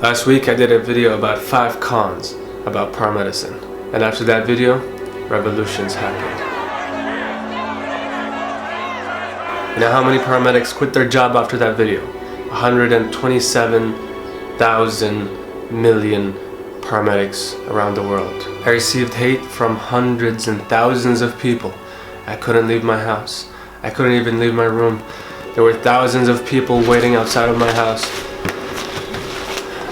Last week I did a video about 5 cons about paramedicine, and after that video, revolutions happened. You know how many paramedics quit their job after that video? 127,000 million paramedics around the world. I received hate from hundreds and thousands of people. I couldn't leave my house. I couldn't even leave my room. There were thousands of people waiting outside of my house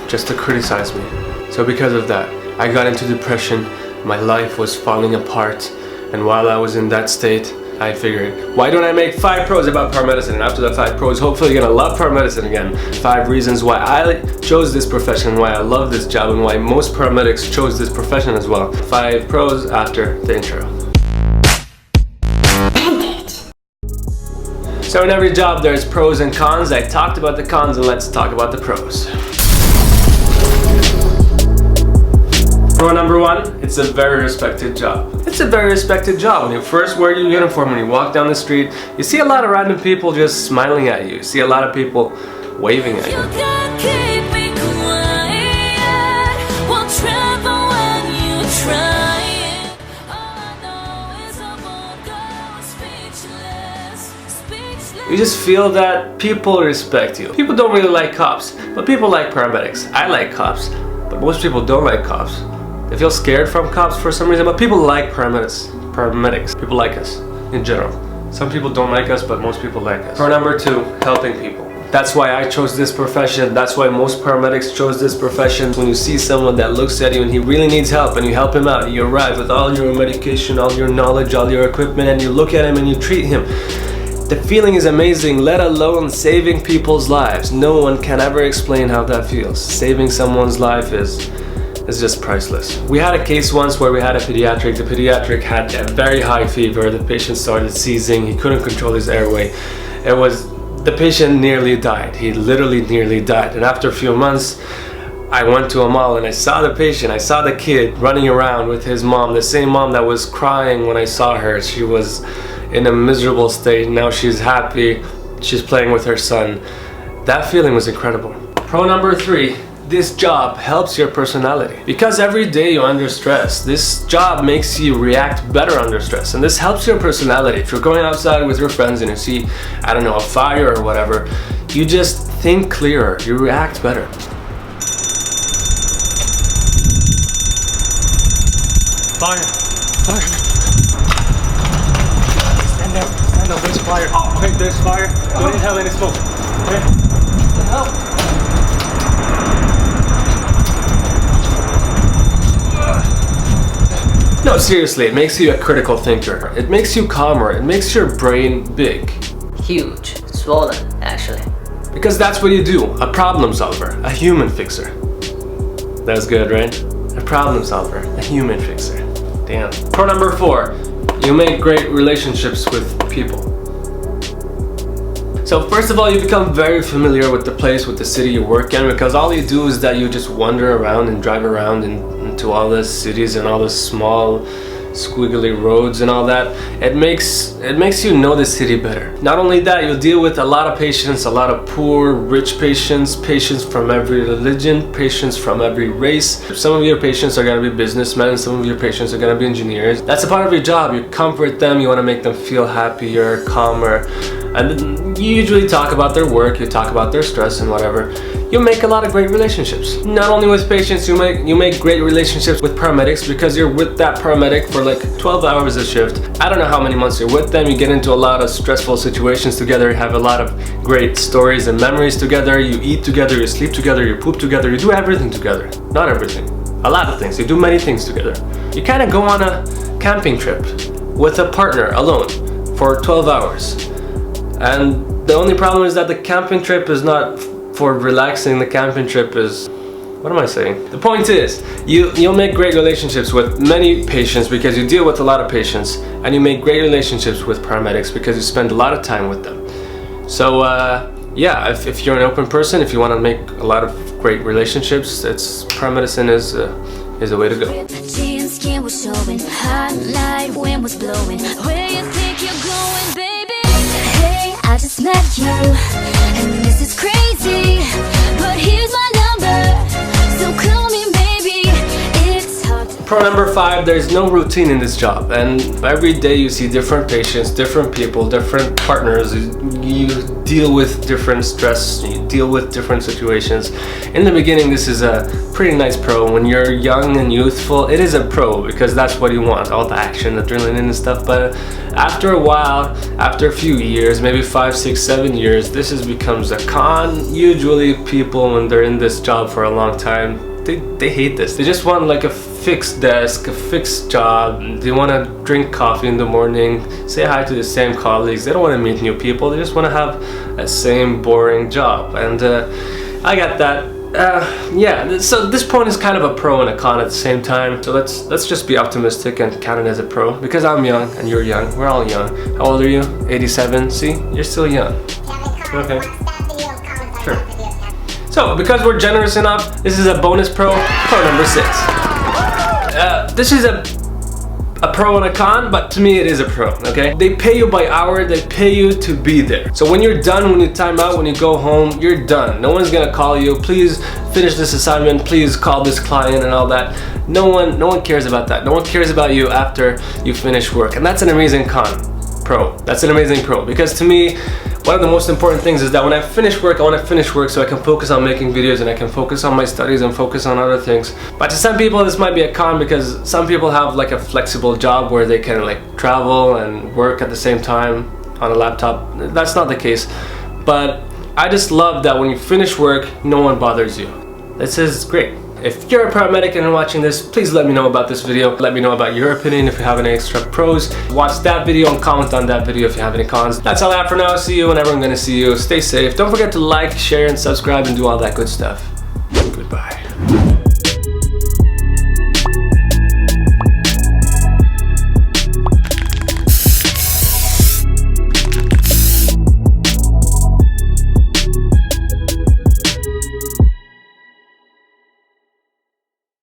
just to criticize me. So because of that, I got into depression. My life was falling apart. And while I was in that state, I figured, why don't I make 5 pros about paramedicine? And after the 5 pros, hopefully you're gonna love paramedicine again. 5 reasons why I chose this profession, why I love this job, and why most paramedics chose this profession as well. 5 pros after the intro. So in every job there's pros and cons. I talked about the cons, and let's talk about the pros. Pro number 1, it's a very respected job. It's a very respected job. When you first wear your uniform, when you walk down the street, you see a lot of random people just smiling at you. You see a lot of people waving at you. You just feel that people respect you. People don't really like cops, but people like paramedics. I like cops, but most people don't like cops. They feel scared from cops for some reason, but people like paramedics. People like us in general. Some people don't like us, but most people like us. Pro number 2, helping people. That's why I chose this profession. That's why most paramedics chose this profession. When you see someone that looks at you and he really needs help and you help him out, you arrive with all your medication, all your knowledge, all your equipment, and you look at him and you treat him. The feeling is amazing, let alone saving people's lives. No one can ever explain how that feels. Saving someone's life is just priceless. We had a case once where we had a pediatric. The pediatric had a very high fever. The patient started seizing. He couldn't control his airway. The patient nearly died. He literally nearly died. And after a few months, I went to a mall and I saw the patient. I saw the kid running around with his mom, the same mom that was crying when I saw her. She was in a miserable state. Now she's happy. She's playing with her son. That feeling was incredible. Pro number 3, this job helps your personality. Because every day you're under stress, this job makes you react better under stress, and this helps your personality. If you're going outside with your friends and you see, I don't know, a fire or whatever, you just think clearer, you react better. Fire! Fire! Stand up, there's fire. Oh, okay, there's fire. Don't inhale any smoke. Okay? What the hell? No, seriously, it makes you a critical thinker. It makes you calmer. It makes your brain big. Huge. Swollen, actually. Because that's what you do. A problem solver. A human fixer. That's good, right? A problem solver. A human fixer. Damn. Pro number 4. You make great relationships with people. So first of all, you become very familiar with the place, with the city you work in, because all you do is that you just wander around and drive around into all the cities and all the small squiggly roads and all that. It makes you know the city better. Not only that, you'll deal with a lot of patients, a lot of poor, rich patients, patients from every religion, patients from every race. Some of your patients are going to be businessmen, some of your patients are going to be engineers. That's a part of your job. You comfort them, you want to make them feel happier, calmer, and you usually talk about their work, you talk about their stress and whatever. You make a lot of great relationships. Not only with patients, you make great relationships with paramedics, because you're with that paramedic for like 12 hours a shift. I don't know how many months you're with them. You get into a lot of stressful situations together. You have a lot of great stories and memories together. You eat together, you sleep together, you poop together, you do everything together. Not everything. A lot of things. You do many things together. You kind of go on a camping trip with a partner alone for 12 hours. And the only problem is that the camping trip is not for relaxing. The camping trip is, what am I saying? The point is, you'll make great relationships with many patients because you deal with a lot of patients, and you make great relationships with paramedics because you spend a lot of time with them. So yeah, if you're an open person, if you want to make a lot of great relationships, paramedicine is a way to go. I just met you, and this is crazy, but here's my number. Pro number 5, there's no routine in this job, and every day you see different patients, different people, different partners. You deal with different stress, you deal with different situations. In the beginning, this is a pretty nice pro. When you're young and youthful, it is a pro because that's what you want, all the action, adrenaline and stuff. But after a while, after a few years, maybe 5, 6, 7 years, this becomes a con. Usually people, when they're in this job for a long time, they hate this. They just want like a fixed desk, a fixed job. They want to drink coffee in the morning, say hi to the same colleagues. They don't want to meet new people. They just want to have a same boring job. And I got that. Yeah, so this point is kind of a pro and a con at the same time. So let's just be optimistic and count it as a pro, because I'm young and you're young. We're all young. How old are you? 87? See, you're still young. Okay. Sure. So, because we're generous enough, this is a bonus pro number 6. This is a pro and a con, but to me it is a pro, okay? They pay you by hour, they pay you to be there. So when you're done, when you time out, when you go home, you're done. No one's gonna call you, please finish this assignment, please call this client and all that. No one cares about that. No one cares about you after you finish work. And that's an amazing pro. That's an amazing pro, because to me, one of the most important things is that when I finish work, I want to finish work so I can focus on making videos and I can focus on my studies and focus on other things. But to some people this might be a con, because some people have like a flexible job where they can like travel and work at the same time on a laptop. That's not the case. But I just love that when you finish work, no one bothers you. This is great. If you're a paramedic and you're watching this, please let me know about this video. Let me know about your opinion if you have any extra pros. Watch that video and comment on that video if you have any cons. That's all I have for now. See you whenever I'm gonna see you. Stay safe. Don't forget to like, share, and subscribe and do all that good stuff.